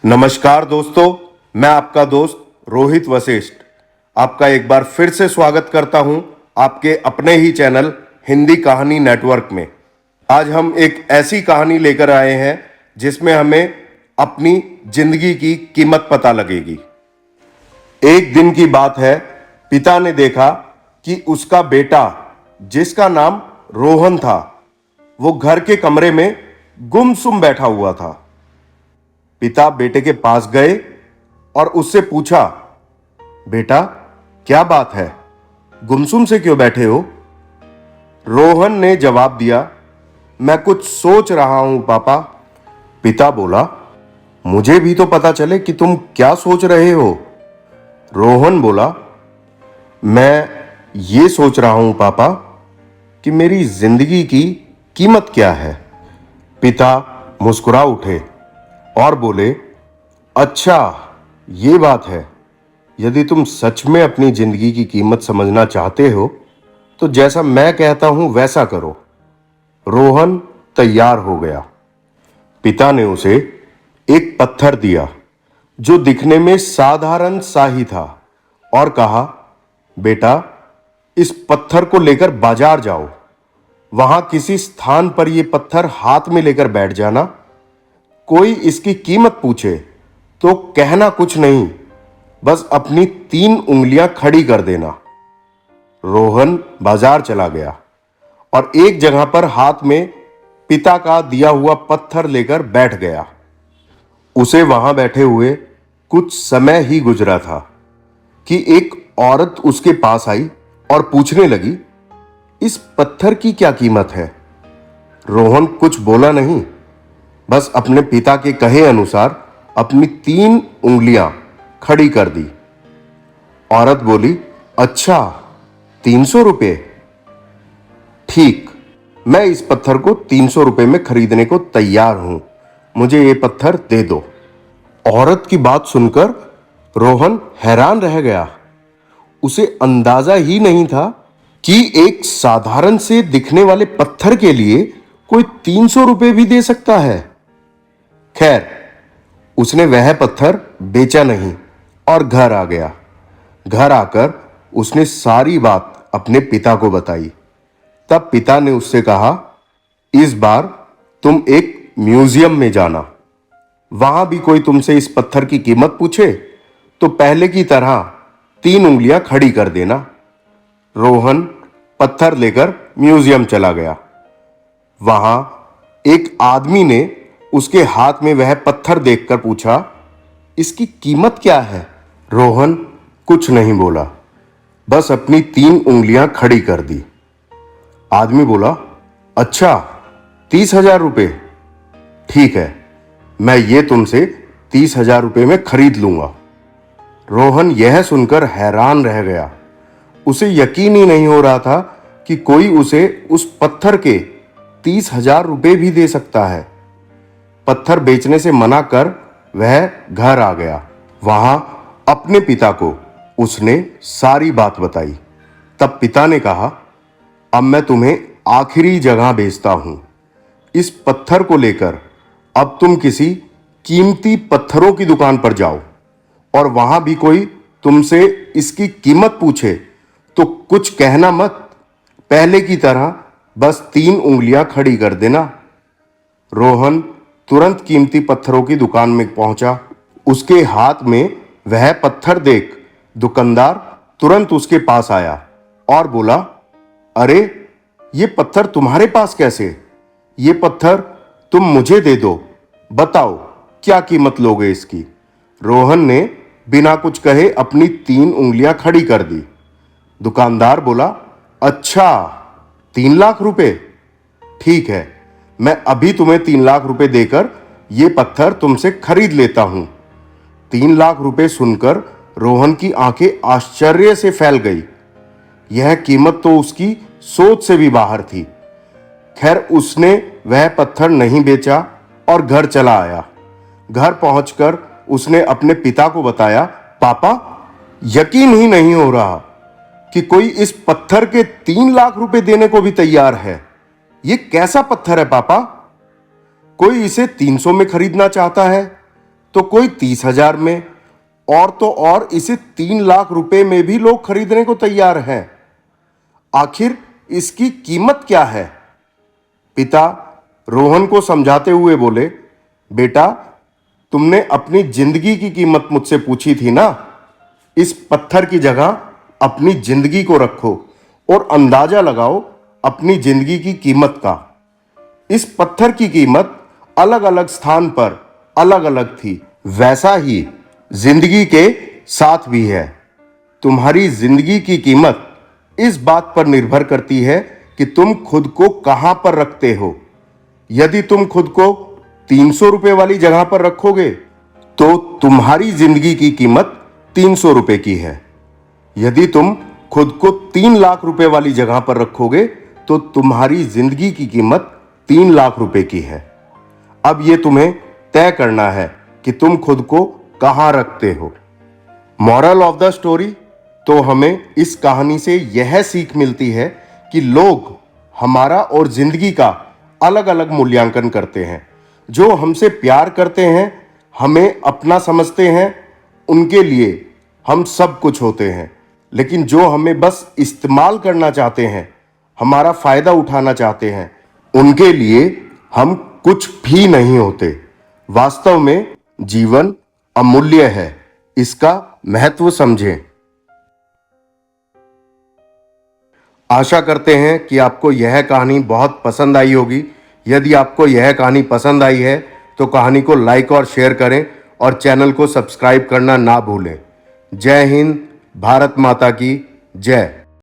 नमस्कार दोस्तों, मैं आपका दोस्त रोहित वशिष्ठ आपका एक बार फिर से स्वागत करता हूं आपके अपने ही चैनल हिंदी कहानी नेटवर्क में। आज हम एक ऐसी कहानी लेकर आए हैं जिसमें हमें अपनी जिंदगी की कीमत पता लगेगी। एक दिन की बात है, पिता ने देखा कि उसका बेटा जिसका नाम रोहन था, वो घर के कमरे में गुमसुम बैठा हुआ था। पिता बेटे के पास गए और उससे पूछा, बेटा क्या बात है, गुमसुम से क्यों बैठे हो? रोहन ने जवाब दिया, मैं कुछ सोच रहा हूं पापा। पिता बोला, मुझे भी तो पता चले कि तुम क्या सोच रहे हो। रोहन बोला, मैं ये सोच रहा हूं पापा कि मेरी जिंदगी की कीमत क्या है। पिता मुस्कुरा उठे और बोले, अच्छा ये बात है, यदि तुम सच में अपनी जिंदगी की कीमत समझना चाहते हो तो जैसा मैं कहता हूं वैसा करो। रोहन तैयार हो गया। पिता ने उसे एक पत्थर दिया जो दिखने में साधारण सा ही था और कहा, बेटा इस पत्थर को लेकर बाजार जाओ, वहां किसी स्थान पर यह पत्थर हाथ में लेकर बैठ जाना। कोई इसकी कीमत पूछे तो कहना कुछ नहीं, बस अपनी 3 उंगलियां खड़ी कर देना। रोहन बाजार चला गया और एक जगह पर हाथ में पिता का दिया हुआ पत्थर लेकर बैठ गया। उसे वहां बैठे हुए कुछ समय ही गुजरा था कि एक औरत उसके पास आई और पूछने लगी, इस पत्थर की क्या कीमत है? रोहन कुछ बोला नहीं, बस अपने पिता के कहे अनुसार अपनी 3 उंगलियां खड़ी कर दी। औरत बोली, अच्छा 300 रुपये, ठीक, मैं इस पत्थर को 300 रुपये में खरीदने को तैयार हूं, मुझे ये पत्थर दे दो। औरत की बात सुनकर रोहन हैरान रह गया। उसे अंदाजा ही नहीं था कि एक साधारण से दिखने वाले पत्थर के लिए कोई 300 रुपये भी दे सकता है। खैर, उसने वह पत्थर बेचा नहीं और घर आ गया। घर आकर उसने सारी बात अपने पिता को बताई। तब पिता ने उससे कहा, इस बार तुम एक म्यूजियम में जाना, वहां भी कोई तुमसे इस पत्थर की कीमत पूछे तो पहले की तरह 3 उंगलियां खड़ी कर देना। रोहन पत्थर लेकर म्यूजियम चला गया। वहां एक आदमी ने उसके हाथ में वह पत्थर देखकर पूछा, इसकी कीमत क्या है? रोहन कुछ नहीं बोला, बस अपनी 3 उंगलियां खड़ी कर दी। आदमी बोला, अच्छा 30,000 रुपये, ठीक है, मैं ये तुमसे 30,000 रुपये में खरीद लूंगा। रोहन यह सुनकर हैरान रह गया। उसे यकीन ही नहीं हो रहा था कि कोई उसे उस पत्थर के 30,000 रुपये भी दे सकता है। पत्थर बेचने से मना कर वह घर आ गया। वहां अपने पिता को उसने सारी बात बताई। तब पिता ने कहा, अब मैं तुम्हें आखिरी जगह भेजता हूं, इस पत्थर को लेकर अब तुम किसी कीमती पत्थरों की दुकान पर जाओ और वहां भी कोई तुमसे इसकी कीमत पूछे तो कुछ कहना मत, पहले की तरह बस 3 उंगलियां खड़ी कर देना। रोहन तुरंत कीमती पत्थरों की दुकान में पहुंचा। उसके हाथ में वह पत्थर देख दुकानदार तुरंत उसके पास आया और बोला, अरे ये पत्थर तुम्हारे पास कैसे? ये पत्थर तुम मुझे दे दो, बताओ क्या कीमत लोगे इसकी? रोहन ने बिना कुछ कहे अपनी 3 उंगलियां खड़ी कर दी। दुकानदार बोला, अच्छा 3 लाख रुपए, ठीक है, मैं अभी तुम्हें 3 लाख रुपए देकर यह पत्थर तुमसे खरीद लेता हूं। 3 लाख रुपए सुनकर रोहन की आंखें आश्चर्य से फैल गई। यह कीमत तो उसकी सोच से भी बाहर थी। खैर, उसने वह पत्थर नहीं बेचा और घर चला आया। घर पहुंचकर उसने अपने पिता को बताया, पापा यकीन ही नहीं हो रहा कि कोई इस पत्थर के 3 लाख रुपए देने को भी तैयार है। यह कैसा पत्थर है पापा? कोई इसे 300 में खरीदना चाहता है तो कोई 30,000 में, और तो और इसे 3 लाख रुपए में भी लोग खरीदने को तैयार हैं। आखिर इसकी कीमत क्या है? पिता रोहन को समझाते हुए बोले, बेटा, तुमने अपनी जिंदगी की कीमत मुझसे पूछी थी ना। इस पत्थर की जगह अपनी जिंदगी को रखो और अंदाजा लगाओ अपनी जिंदगी की कीमत का। इस पत्थर की कीमत अलग अलग स्थान पर अलग अलग थी, वैसा ही जिंदगी के साथ भी है। तुम्हारी जिंदगी की कीमत इस बात पर निर्भर करती है कि तुम खुद को कहां पर रखते हो। यदि तुम खुद को 300 रुपए वाली जगह पर रखोगे तो तुम्हारी जिंदगी की कीमत 300 रुपए की है। यदि तुम खुद को 3 लाख रुपए वाली जगह पर रखोगे तो तुम्हारी जिंदगी की कीमत 3 लाख रुपए की है। अब यह तुम्हें तय करना है कि तुम खुद को कहां रखते हो। मॉरल ऑफ द स्टोरी, तो हमें इस कहानी से यह सीख मिलती है कि लोग हमारा और जिंदगी का अलग अलग मूल्यांकन करते हैं। जो हमसे प्यार करते हैं, हमें अपना समझते हैं, उनके लिए हम सब कुछ होते हैं। लेकिन जो हमें बस इस्तेमाल करना चाहते हैं, हमारा फायदा उठाना चाहते हैं, उनके लिए हम कुछ भी नहीं होते। वास्तव में जीवन अमूल्य है, इसका महत्व समझें। आशा करते हैं कि आपको यह कहानी बहुत पसंद आई होगी। यदि आपको यह कहानी पसंद आई है तो कहानी को लाइक और शेयर करें और चैनल को सब्सक्राइब करना ना भूलें। जय हिंद, भारत माता की जय।